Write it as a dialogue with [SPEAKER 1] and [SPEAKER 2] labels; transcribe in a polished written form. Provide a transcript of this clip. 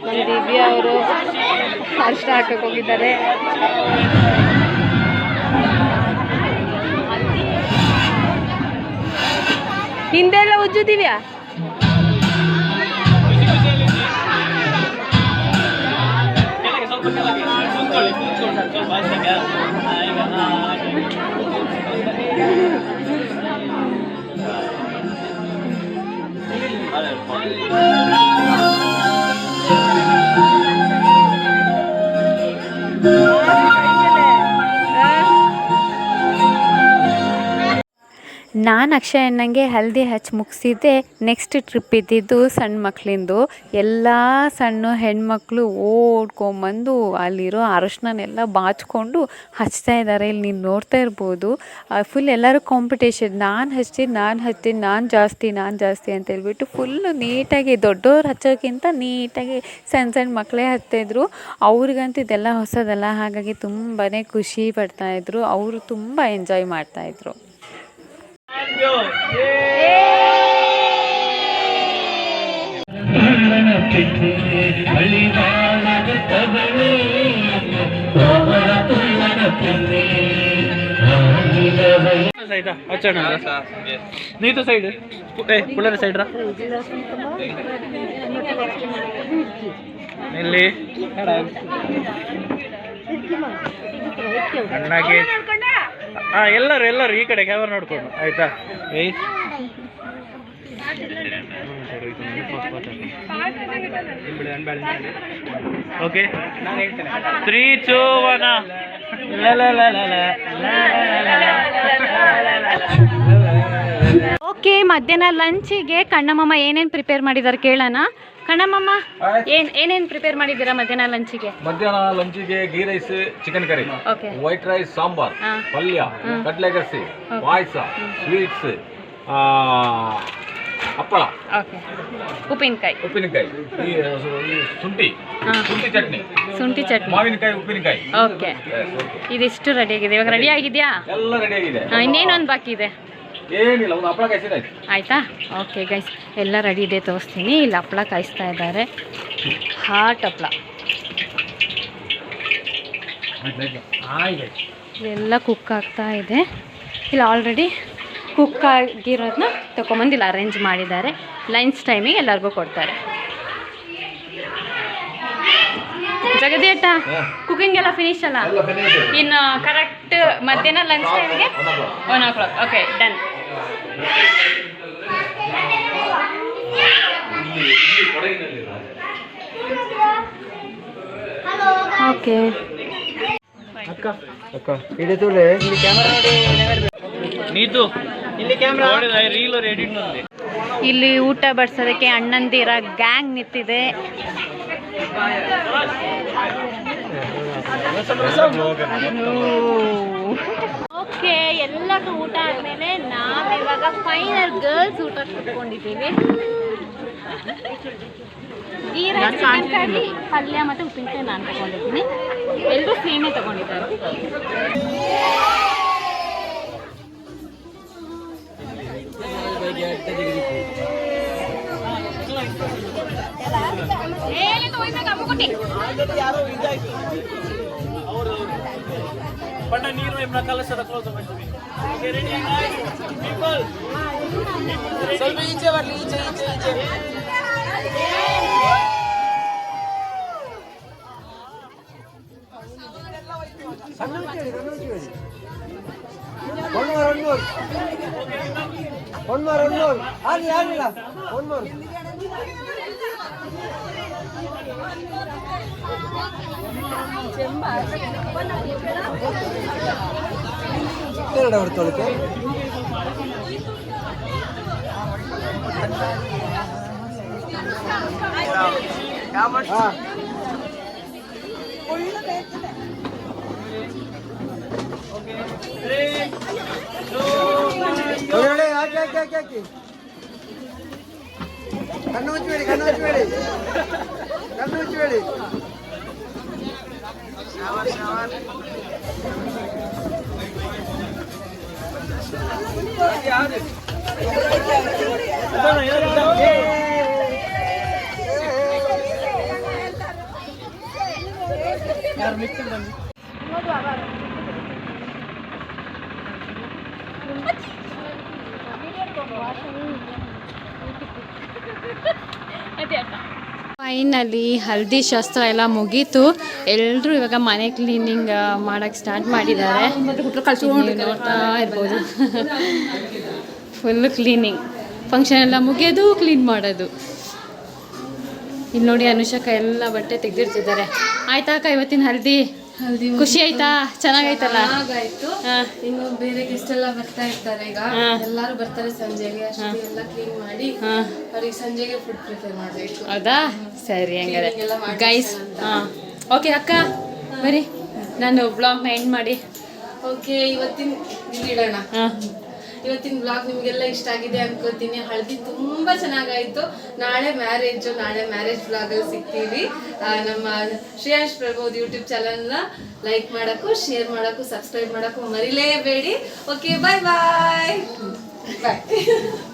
[SPEAKER 1] ನಮ್ಮ ದಿವ್ಯಾ ಅವರು ಅರ್ಶಿನ ಹಾಕಕ್ಕೆ ಹೋಗಿದ್ದಾರೆ. ಹಿಂದೆಲ್ಲ ಉಜ್ಜು ದಿವ್ಯಾ. ನಾನು ಅಕ್ಷಯ್ ಅನ್ನಂಗೆ ಹಲ್ದಿ ಹಚ್ಚಿ ಮುಗಿಸಿದ್ದೆ. ನೆಕ್ಸ್ಟ್ ಟ್ರಿಪ್ ಇದ್ದಿದ್ದು ಸಣ್ಣ ಮಕ್ಕಳಿಂದು. ಎಲ್ಲ ಸಣ್ಣ ಹೆಣ್ಮಕ್ಳು ಓಡ್ಕೊಂಬಂದು ಅಲ್ಲಿರೋ ಅರಶಿನೆಲ್ಲ ಬಾಚ್ಕೊಂಡು ಹಚ್ತಾ ಇದ್ದಾರೆ. ಇಲ್ಲಿ ನೀವು ನೋಡ್ತಾ ಇರ್ಬೋದು. ಫುಲ್ ಎಲ್ಲರೂ ಕಾಂಪಿಟೇಷನ್, ನಾನು ಹಚ್ತೀನಿ, ನಾನು ಜಾಸ್ತಿ ಅಂತ ಹೇಳ್ಬಿಟ್ಟು ಫುಲ್ಲು ನೀಟಾಗಿ ದೊಡ್ಡವ್ರು ಹಚ್ಚೋಕ್ಕಿಂತ ನೀಟಾಗಿ ಸಣ್ಣ ಮಕ್ಕಳೇ ಹಚ್ತಾಯಿದ್ರು. ಅವ್ರಿಗಂತೂ ಇದೆಲ್ಲ ಹೊಸದಲ್ಲ, ಹಾಗಾಗಿ ತುಂಬಾ ಖುಷಿ ಪಡ್ತಾಯಿದ್ರು. ಅವರು ತುಂಬ ಎಂಜಾಯ್ ಮಾಡ್ತಾಯಿದ್ರು.
[SPEAKER 2] नहीं तो साइड पुलर साइड रा ಇಲ್ಲಿ ಅಣ್ಣಗೆ ಎಲ್ಲರೂ ಈ ಕಡೆ ಕ್ಯಾಮರಾ ನೋಡ್ಕೊಂಡು ಆಯ್ತಾ. ಓಕೆ 3 2 1
[SPEAKER 1] ಓಕೆ, ಮಧ್ಯಾಹ್ನ ಲಂಚಿಗೆ ಕಣ್ಣಮ್ಮ ಏನೇನು ಪ್ರಿಪೇರ್ ಮಾಡಿದ್ದಾರೆ ಕೇಳೋಣ. ಕಣ್ಣಮ್ಮ ಏನೇನು ಪ್ರಿಪೇರ್ ಮಾಡಿದ್ದೀರಾ ಮಧ್ಯಾಹ್ನ ಲಂಚಿಗೆ?
[SPEAKER 3] ಮಧ್ಯಾಹ್ನ ಲಂಚಿಗೆ ghee rice, chicken curry, white rice, sambar, ಪಲ್ಯ, ಕಡ್ಲೆಗಸಿ, ಪಾಯಸ, ಸ್ವೀಟ್ಸ್, ಹಪ್ಪಳ,
[SPEAKER 1] ಉಪ್ಪಿನಕಾಯಿ, ಶುಂಠಿ ಚಟ್ನಿ,
[SPEAKER 3] ಮಾವಿನಕಾಯಿ, ಉಪ್ಪಿನಕಾಯಿ.
[SPEAKER 1] ಓಕೆ, ಇದಿಷ್ಟು ರೆಡಿ ಆಗಿದೆ. ಇವಾಗ ರೆಡಿ ಆಗಿದೆಯಾ?
[SPEAKER 3] ಎಲ್ಲ ರೆಡಿ ಆಗಿದೆ.
[SPEAKER 1] ಇನ್ನೇನೊಂದು ಬಾಕಿ ಇದೆ?
[SPEAKER 3] ಏನಿಲ್ಲ, ಒಂದು ಹಪ್ಪಳ ಕಾಯಿಸಿದ
[SPEAKER 1] ಆಯ್ತಾ. ಓಕೆ ಗೈಸ್, ಎಲ್ಲ ರೆಡಿ ಇದೆ, ತೋರಿಸ್ತೀನಿ. ಇಲ್ಲಿ ಹಪ್ಪಳ ಕಾಯಿಸ್ತಾ ಇದ್ದಾರೆ, ಹಾಟ್ ಹಪ್ಪಳ. ಎಲ್ಲ ಕುಕ್ ಆಗ್ತಾ ಇದೆ. ಇಲ್ಲಿ ಆಲ್ರೆಡಿ ಕುಕ್ ಆಗಿರೋದನ್ನ ತೊಗೊಂಬಂದು ಇಲ್ಲಿ ಅರೇಂಜ್ ಮಾಡಿದ್ದಾರೆ. ಲಂಚ್ ಟೈಮಿಗೆ ಎಲ್ಲರಿಗೂ ಕೊಡ್ತಾರೆ. ಜಗದಿ ಅಟ್ಟ, ಕುಕಿಂಗ್ ಎಲ್ಲ ಫಿನಿಶ್ ಅಲ್ಲ? ಇನ್ನು ಕರೆಕ್ಟ್ ಮಧ್ಯಾಹ್ನ ಲಂಚ್ ಟೈಮ್ಗೆ 1 o'clock. Okay, done. ಓಕೆ, ಇಲ್ಲಿ ಊಟ ಬಡಿಸೋದಕ್ಕೆ ಅಣ್ಣಂದಿರ ಗ್ಯಾಂಗ್ ನಿಂತಿದೆ. ಓಕೆ, ಎಲ್ಲರೂ ಊಟ ಆದಮೇಲೆ ನಾವಿವಾಗ ಫೈನಲ್ ಗರ್ಲ್ಸ್ ಊಟ ಕುತ್ಕೊಂಡಿದ್ದೀವಿ. ಗೀ ರೈಸ್, ಚಿಕನ್ ಕರಿ, ಪಲ್ಯ ಮತ್ತು ಉಪ್ಪಿನಕಾಯಿ ನಾನು ತಗೊಂಡಿದ್ದೀನಿ. ಎಲ್ಲರೂ ಸೇಮೇ ತಗೊಂಡಿದ್ದಾರೆ.
[SPEAKER 2] ಸ್ವಲ್ಪ ಈಚೆ ಬರ್ಲಿ, ಈಚೆ ಕಣ್ಣು ಮುಚ್ಚಬೇಡಿ.
[SPEAKER 1] ಫೈನಲಿ ಹಲ್ದಿ ಶಾಸ್ತ್ರ ಎಲ್ಲ ಮುಗೀತು. ಎಲ್ಲರೂ ಇವಾಗ ಮನೆ ಕ್ಲೀನಿಂಗ್ ಮಾಡೋಕ್ಕೆ ಸ್ಟಾರ್ಟ್ ಮಾಡಿದ್ದಾರೆ. ನೋಡ್ತಾ ಇರ್ಬೋದು ಫುಲ್ಲು ಕ್ಲೀನಿಂಗ್. ಫಂಕ್ಷನ್ ಎಲ್ಲ ಮುಗಿಯೋದು ಕ್ಲೀನ್ ಮಾಡೋದು. ಇಲ್ಲಿ ನೋಡಿ ಅನುಷಕ್ಕ ಎಲ್ಲ ಬಟ್ಟೆ ತೆಗೆದಿರ್ತಿದ್ದಾರೆ. ಆಯ್ತಾ ಅಕ್ಕ ಇವತ್ತಿನ ಹಲ್ದಿ? ಖುಷಿ ಆಯ್ತಾ? ಚೆನ್ನಾಗಾಯ್ತಲ್ಲ?
[SPEAKER 4] ಇನ್ನು ಬೇರೆ ಗೆಸ್ಟ್ ಎಲ್ಲ ಬರ್ತಾ ಇರ್ತಾರೆ. ಈಗ ಎಲ್ಲಾರು ಬರ್ತಾರೆ ಸಂಜೆಗೆ. ಎಲ್ಲ ಕ್ಲೀನ್ ಮಾಡಿ ಅವ್ರಿಗೆ ಸಂಜೆಗೆ ಫುಡ್ ಪ್ರಿಪೇರ್ ಮಾಡಬೇಕು.
[SPEAKER 1] ಹೌದಾ? ಸರಿ ಹಂಗಾರೆ ಗೈಸ್. ಓಕೆ ಅಕ್ಕ ಬರೀ ನಾನು ಬ್ಲಾಗ್ನ ಎಂಡ್ ಮಾಡಿ.
[SPEAKER 4] ಓಕೆ, ಇಲ್ಲಿಡೋಣ. ಇವತ್ತಿನ ಬ್ಲಾಗ್ ನಿಮಗೆಲ್ಲ ಇಷ್ಟ ಆಗಿದೆ ಅನ್ಕೋತೀನಿ. ಹಳದಿ ತುಂಬಾ ಚೆನ್ನಾಗಾಯ್ತು. ನಾಳೆ ಮ್ಯಾರೇಜ್ ಬ್ಲಾಗ್ ಅಲ್ಲಿ ಸಿಗ್ತೀವಿ. ನಮ್ಮ ಶ್ರೇಯಾಂಶ್ ಪ್ರಬೋಧ್ ಯೂಟ್ಯೂಬ್ ಚಾನಲ್ನ ಲೈಕ್ ಮಾಡಕ್ಕೂ, ಶೇರ್ ಮಾಡಕ್ಕೂ, ಸಬ್ಸ್ಕ್ರೈಬ್ ಮಾಡಕ್ಕೂ ಮರಿಲೇಬೇಡಿ. ಓಕೆ, ಬಾಯ್ ಬಾಯ್ ಬಾಯ್.